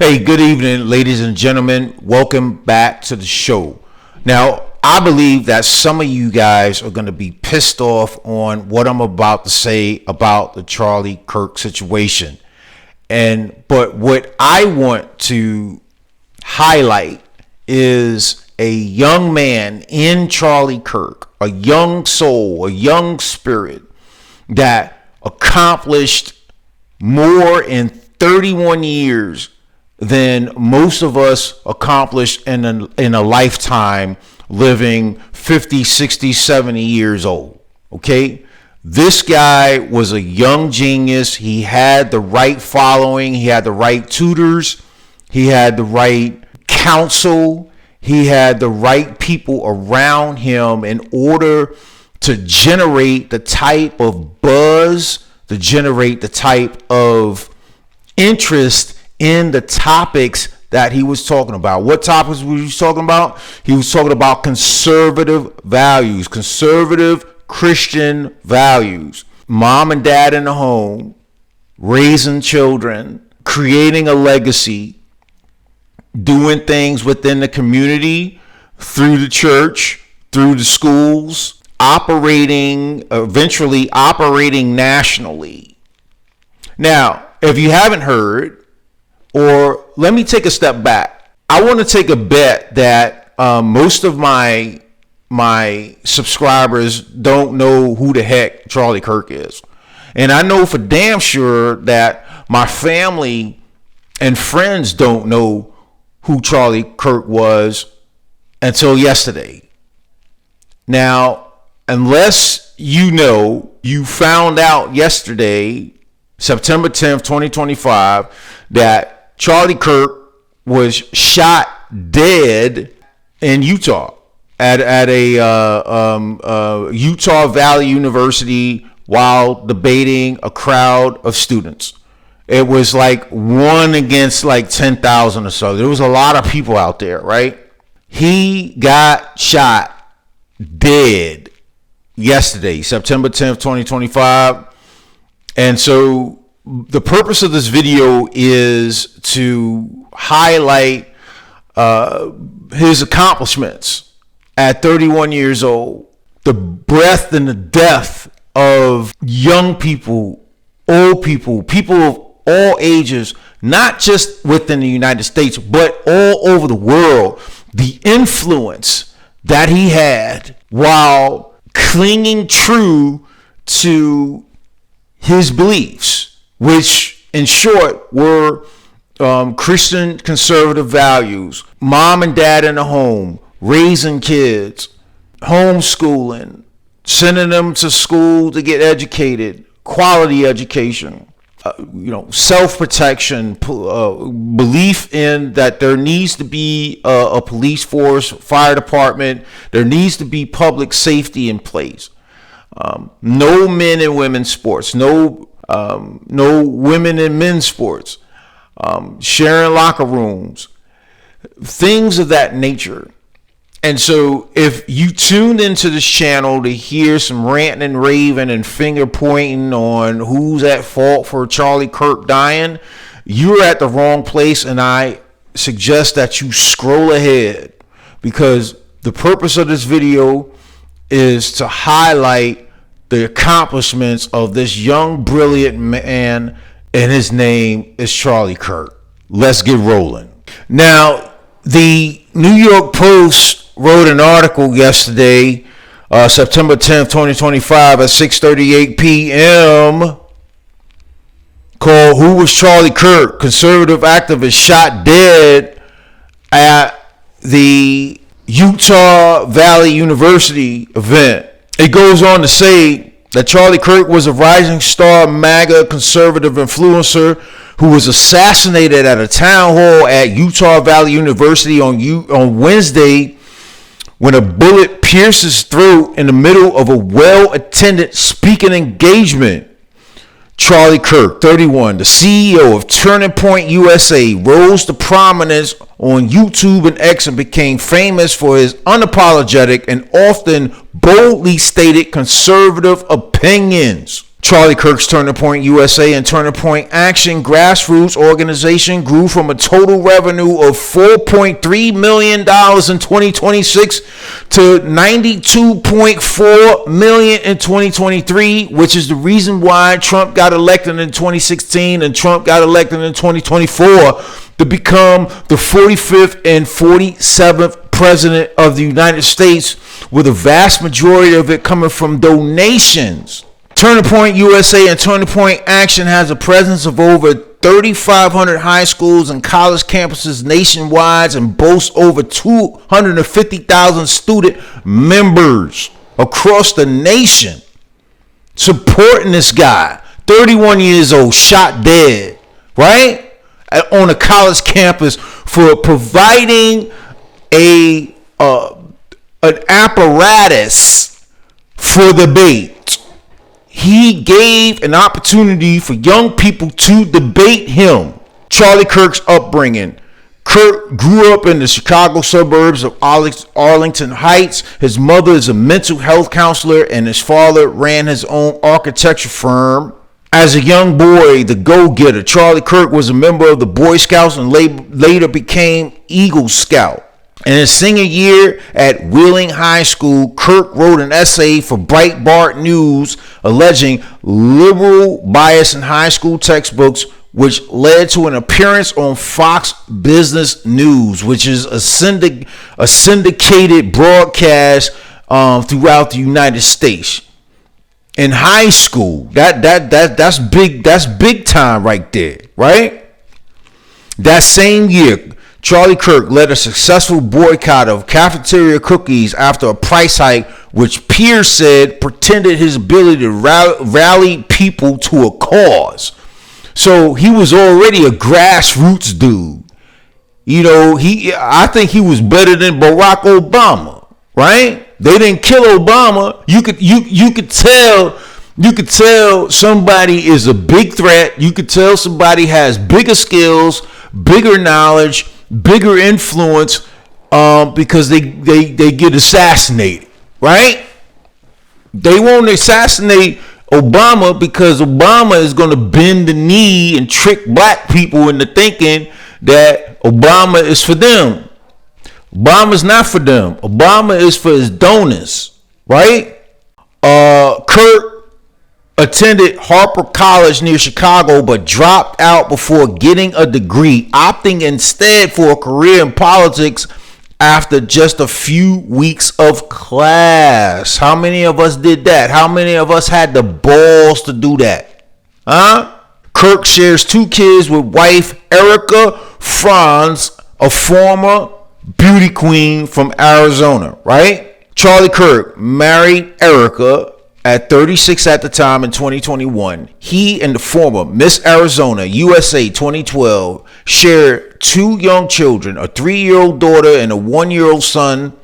Hey, good evening, ladies and gentlemen. Welcome back to the show. Now, I believe that some of you guys are going to be pissed off on what I'm about to say about the Charlie Kirk situation. But what I want to highlight is a young man in Charlie Kirk, a young soul, a young spirit that accomplished more in 31 years than most of us accomplished in a lifetime living 50, 60, 70 years old. Okay? This guy was a young genius. He had the right following. He had the right tutors. He had the right counsel. He had the right people around him in order to generate the type of buzz, to generate the type of interest in the topics that he was talking about. What topics was he talking about? He was talking about conservative values, conservative Christian values. Mom and dad in the home, raising children, creating a legacy, doing things within the community, through the church, through the schools, eventually operating nationally. Now, if you haven't heard, or let me take a step back. I want to take a bet that most of my subscribers don't know who the heck Charlie Kirk is. And I know for damn sure that my family and friends don't know who Charlie Kirk was until yesterday. Now, unless you found out yesterday, September 10th, 2025, that Charlie Kirk was shot dead in Utah at a Utah Valley University while debating a crowd of students. It was like 1 against like 10,000 or so. There was a lot of people out there, right? He got shot dead yesterday, September 10th, 2025. And so the purpose of this video is to highlight his accomplishments at 31 years old, the breadth and the depth of young people, old people, people of all ages, not just within the United States, but all over the world, the influence that he had while clinging true to his beliefs, which in short were Christian conservative values, mom and dad in the home, raising kids, homeschooling, sending them to school to get educated, quality education, self-protection, belief in that there needs to be a police force, fire department, there needs to be public safety in place. No men and women's sports, no women and men's sports, sharing locker rooms, things of that nature. And so if you tuned into this channel to hear some ranting and raving and finger pointing on who's at fault for Charlie Kirk dying, you're at the wrong place, and I suggest that you scroll ahead, because the purpose of this video is to highlight the accomplishments of this young, brilliant man, and his name is Charlie Kirk. Let's get rolling. Now, the New York Post wrote an article yesterday, September 10th, 2025 at 6:38 p.m. called "Who Was Charlie Kirk? Conservative activist shot dead at the Utah Valley University event." It goes on to say that Charlie Kirk was a rising star MAGA conservative influencer who was assassinated at a town hall at Utah Valley University on Wednesday when a bullet pierced his throat in the middle of a well-attended speaking engagement. Charlie Kirk, 31, the CEO of Turning Point USA, rose to prominence on YouTube and X and became famous for his unapologetic and often boldly stated conservative opinions. Charlie Kirk's Turning Point USA and Turning Point Action grassroots organization grew from a total revenue of $4.3 million in 2026 to $92.4 million in 2023, which is the reason why Trump got elected in 2016 and Trump got elected in 2024 to become the 45th and 47th president of the United States, with a vast majority of it coming from donations. Turning Point USA and Turning Point Action has a presence of over 3,500 high schools and college campuses nationwide and boasts over 250,000 student members across the nation. Supporting this guy, 31 years old, shot dead, right? On a college campus for providing an apparatus for debate. He gave an opportunity for young people to debate him. Charlie Kirk's upbringing. Kirk grew up in the Chicago suburbs of Arlington Heights. His mother is a mental health counselor and his father ran his own architecture firm. As a young boy, the go-getter, Charlie Kirk was a member of the Boy Scouts and later became Eagle Scout. In his senior year at Wheeling High School, Kirk wrote an essay for Breitbart News alleging liberal bias in high school textbooks, which led to an appearance on Fox Business News, which is a syndicated broadcast throughout the United States. In high school, that's big time right there, right? That same year, Charlie Kirk led a successful boycott of cafeteria cookies after a price hike, which peers said pretended his ability to rally people to a cause. So he was already a grassroots dude. You know, I think he was better than Barack Obama, right? They didn't kill Obama. You could tell somebody is a big threat. You could tell somebody has bigger skills, bigger knowledge, bigger influence, because they get assassinated, right? They won't assassinate Obama because Obama is going to bend the knee and trick black people into thinking that Obama is for them. Obama's not for them. Obama is for his donors, right? Kirk attended Harper College near Chicago, but dropped out before getting a degree, opting instead for a career in politics after just a few weeks of class. How many of us did that? How many of us had the balls to do that? Huh? Kirk shares 2 kids with wife Erica Franz, a former beauty queen from Arizona, right? Charlie Kirk married Erica at 36 at the time in 2021. He and the former Miss Arizona USA 2012 shared 2 young children, a 3-year-old daughter and a 1-year-old son,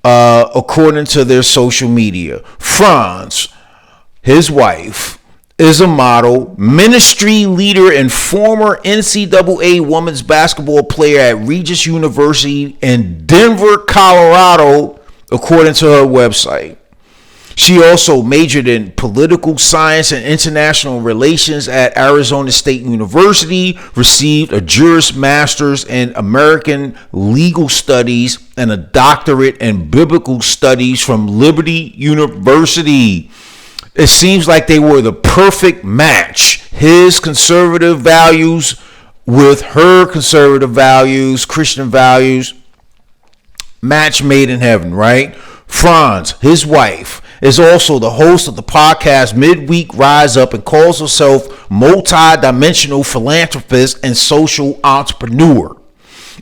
according to their social media. Franz, his wife, is a model, ministry leader, and former NCAA women's basketball player at Regis University in Denver, Colorado, according to her website. She also majored in political science and international relations at Arizona State University, received a Juris Master's in American Legal Studies and a doctorate in biblical studies from Liberty University. It seems like they were the perfect match. His conservative values with her conservative values, Christian values, match made in heaven, right? Franz, his wife, is also the host of the podcast Midweek Rise Up and calls herself multi-dimensional philanthropist and social entrepreneur.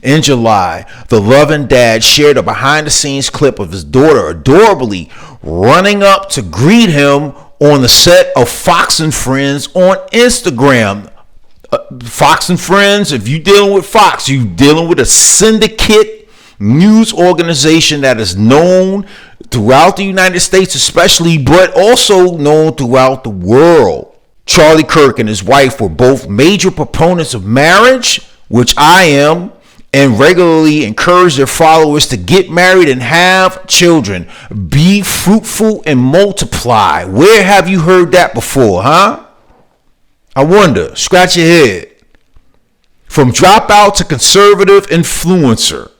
In July, the loving dad shared a behind-the-scenes clip of his daughter adorably running up to greet him on the set of Fox and Friends on Instagram. Fox and Friends, if you're dealing with Fox, you're dealing with a syndicate news organization that is known throughout the United States especially, but also known throughout the world. Charlie Kirk and his wife were both major proponents of marriage, which I am, and regularly encourage their followers to get married and have children. Be fruitful and multiply. Where have you heard that before, huh? I wonder. Scratch your head. From dropout to conservative influencer.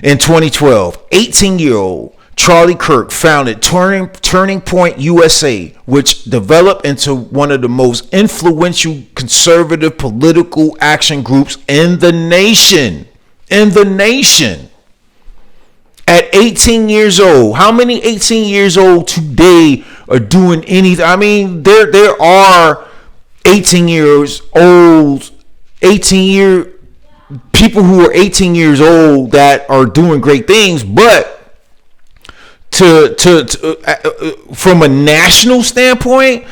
In 2012, 18-year-old Charlie Kirk founded Turning Point USA, which developed into one of the most influential conservative political action groups in the nation. At 18 years old, how many 18 years old today are doing anything? I mean, there are 18 years old, 18-year people who are 18 years old that are doing great things, but from a national standpoint,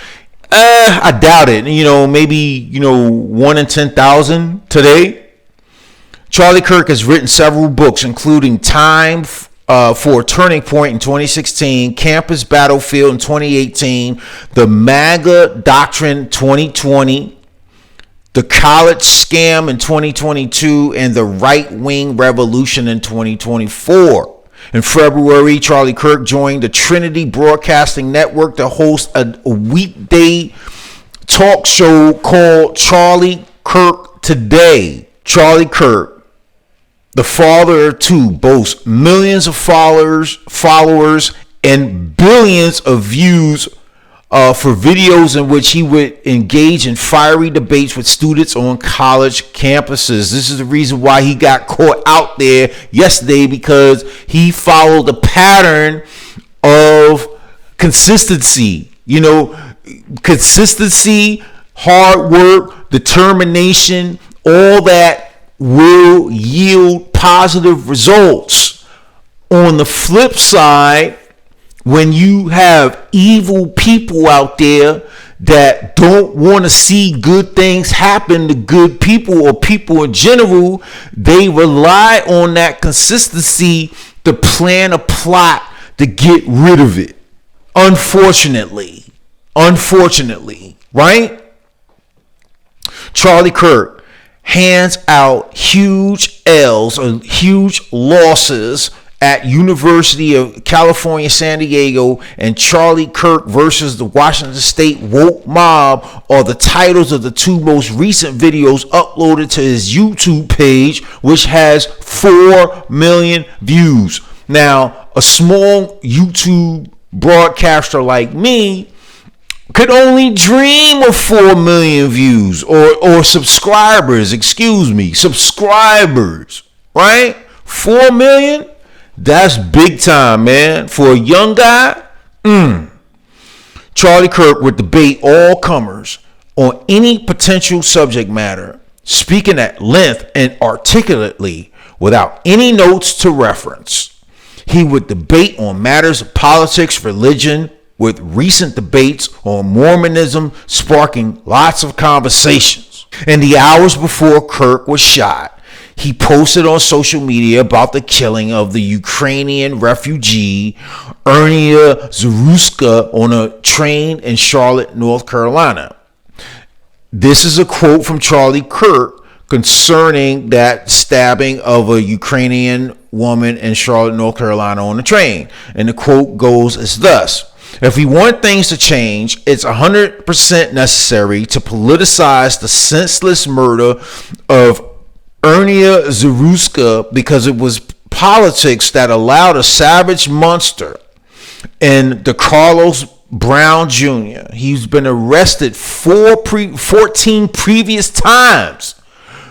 I doubt it. Maybe 1 in 10,000 today. Charlie Kirk has written several books, including Time for Turning Point in 2016, Campus Battlefield in 2018, The MAGA Doctrine 2020, The College Scam in 2022, and The Right Wing Revolution in 2024. In February, Charlie Kirk joined the Trinity Broadcasting Network to host a weekday talk show called Charlie Kirk Today. Charlie Kirk, the father of two, boasts millions of followers and billions of views for videos in which he would engage in fiery debates with students on college campuses. This is the reason why he got caught out there yesterday, because he followed the pattern of consistency. Consistency, hard work, determination, all that will yield positive results. On the flip side, when you have evil people out there that don't want to see good things happen to good people or people in general, they rely on that consistency to plan a plot to get rid of it. Unfortunately, right? Charlie Kirk hands out huge L's or huge losses at University of California, San Diego, and Charlie Kirk versus the Washington State woke mob are the titles of the two most recent videos uploaded to his YouTube page, which has 4 million views. Now, a small YouTube broadcaster like me could only dream of 4 million views or subscribers, right? 4 million? That's big time, man. For a young guy, Charlie Kirk would debate all comers on any potential subject matter, speaking at length and articulately without any notes to reference. He would debate on matters of politics, religion, with recent debates on Mormonism sparking lots of conversations. In the hours before Kirk was shot, he posted on social media about the killing of the Ukrainian refugee Ernia Zaruska on a train in Charlotte, North Carolina. This is a quote from Charlie Kirk concerning that stabbing of a Ukrainian woman in Charlotte, North Carolina on a train. And the quote goes as thus: "If we want things to change, it's 100% necessary to politicize the senseless murder of Ernia Zaruska, because it was politics that allowed a savage monster and DeCarlos Brown Jr. He's been arrested 14 previous times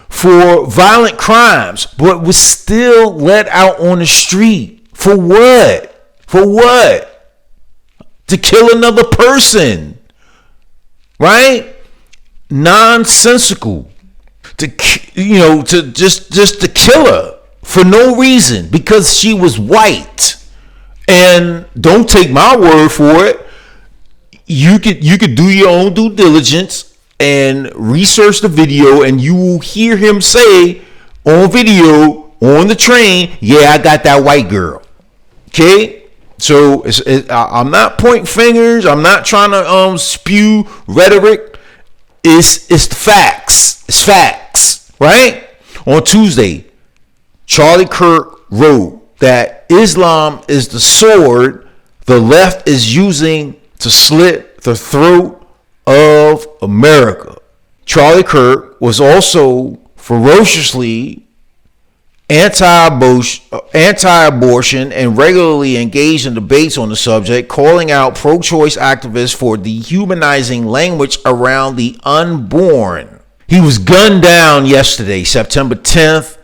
for violent crimes, but was still let out on the street. For what? To kill another person, right? Nonsensical. To just to kill her for no reason because she was white. And don't take my word for it. You could do your own due diligence and research the video, and you will hear him say on video on the train, "Yeah, I got that white girl." Okay, so I'm not pointing fingers. I'm not trying to spew rhetoric. It's the facts. It's facts, right? On Tuesday, Charlie Kirk wrote that Islam is the sword the left is using to slit the throat of America. Charlie Kirk was also ferociously anti-abortion and regularly engaged in debates on the subject, calling out pro-choice activists for dehumanizing language around the unborn. He was gunned down yesterday, September 10th,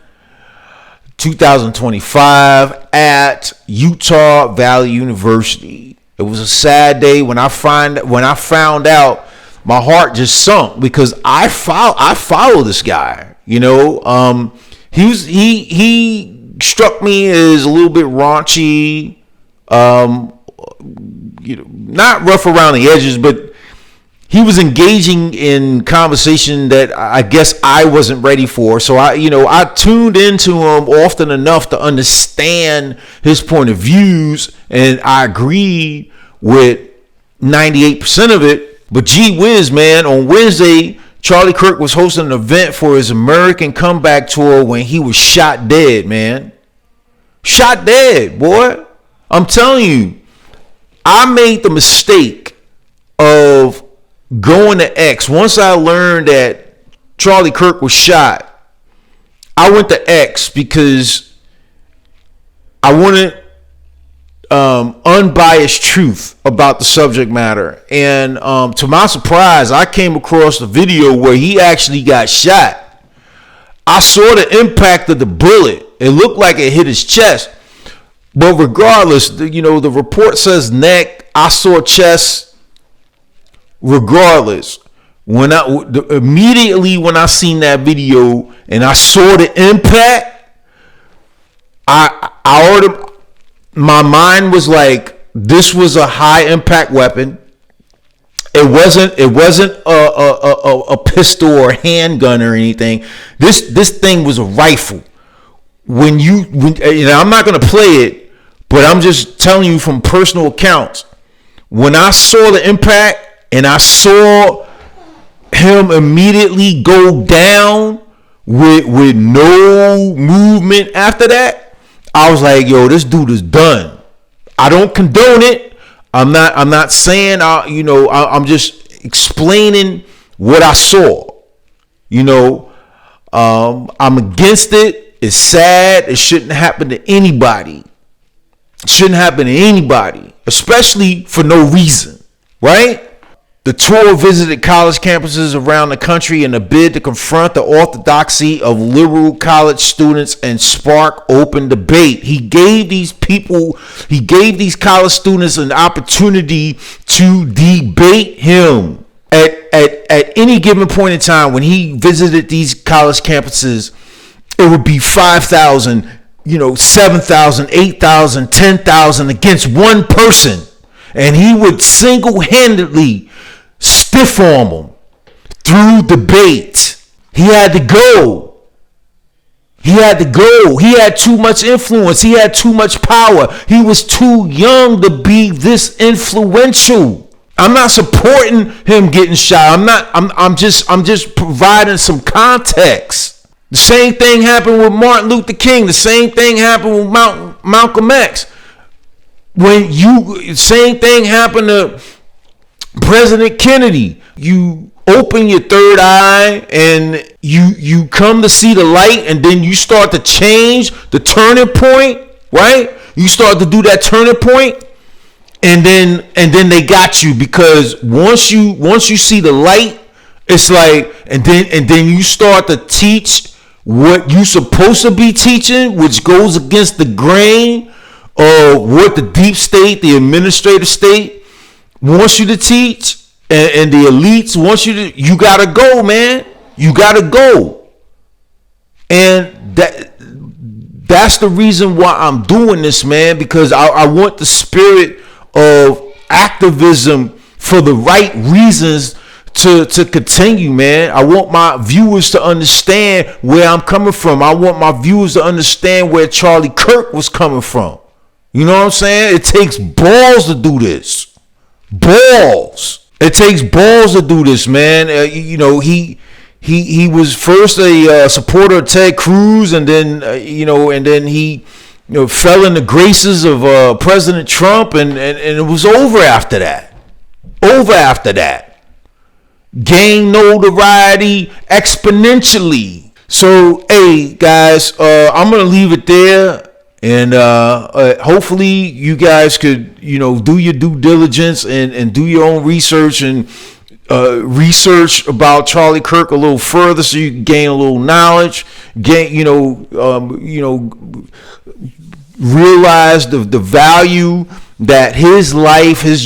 2025, at Utah Valley University. It was a sad day. When I found out, my heart just sunk, because I follow this guy. He struck me as a little bit raunchy, not rough around the edges, but he was engaging in conversation that I guess I wasn't ready for. So I tuned into him often enough to understand his point of views, and I agreed with 98% of it. But gee whiz, man, on Wednesday, Charlie Kirk was hosting an event for his American Comeback Tour when he was shot dead, man. Shot dead, boy. I'm telling you, I made the mistake of going to X. Once I learned that Charlie Kirk was shot, I went to X because I wanted unbiased truth about the subject matter. And to my surprise, I came across the video where he actually got shot. I saw the impact of the bullet. It looked like it hit his chest. But regardless, the report says neck. I saw chest. Regardless, immediately when I seen that video and I saw the impact, I already, my mind was like, this was a high impact weapon. It wasn't a pistol or a handgun or anything. This thing was a rifle. When I'm not gonna play it, but I'm just telling you from personal accounts. When I saw the impact and I saw him immediately go down with no movement after that, I was like, yo, this dude is done. I don't condone it. I'm not saying I'm just explaining what I saw. I'm against it. It's sad. It shouldn't happen to anybody. It shouldn't happen to anybody, especially for no reason, right? The tour visited college campuses around the country in a bid to confront the orthodoxy of liberal college students and spark open debate. He gave these college students an opportunity to debate him. At any given point in time, when he visited these college campuses, it would be 5,000, 7,000, 8,000, 10,000 against one person. And he would single-handedly stiff arm them through debate. He had to go. He had too much influence. He had too much power. He was too young to be this influential. I'm not supporting him getting shot. I'm just providing some context. The same thing happened with Martin Luther King. The same thing happened with Malcolm X. Same thing happened to President Kennedy. You open your third eye and you come to see the light, and then you start to change the turning point, right? You start to do that turning point, and then they got you, because once you see the light, it's like, and then you start to teach what you supposed to be teaching, which goes against the grain of what the deep state, the administrative state wants you to teach, and the elites wants you to. You gotta go, man. You gotta go, and that's the reason why I'm doing this, man. Because I want the spirit of activism for the right reasons to continue, man. I want my viewers to understand where I'm coming from. I want my viewers to understand where Charlie Kirk was coming from. You know what I'm saying? It takes balls to do this. Balls. It takes balls to do this, man. he was first a supporter of Ted Cruz, and then he fell in the graces of President Trump, and it was over after that. Gained notoriety exponentially. So, hey guys, I'm gonna leave it there, and hopefully you guys could do your due diligence and do your own research and research about Charlie Kirk a little further, so you can gain a little knowledge, realize the value that his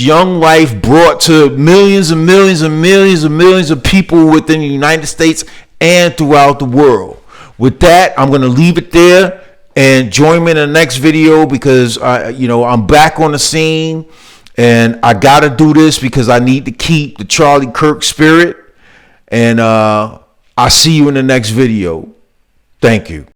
young life brought to millions and millions and millions and millions of people within the United States and throughout the world. With that, I'm going to leave it there, and join me in the next video, because I'm back on the scene, and I got to do this because I need to keep the Charlie Kirk spirit. And I'll see you in the next video. Thank you.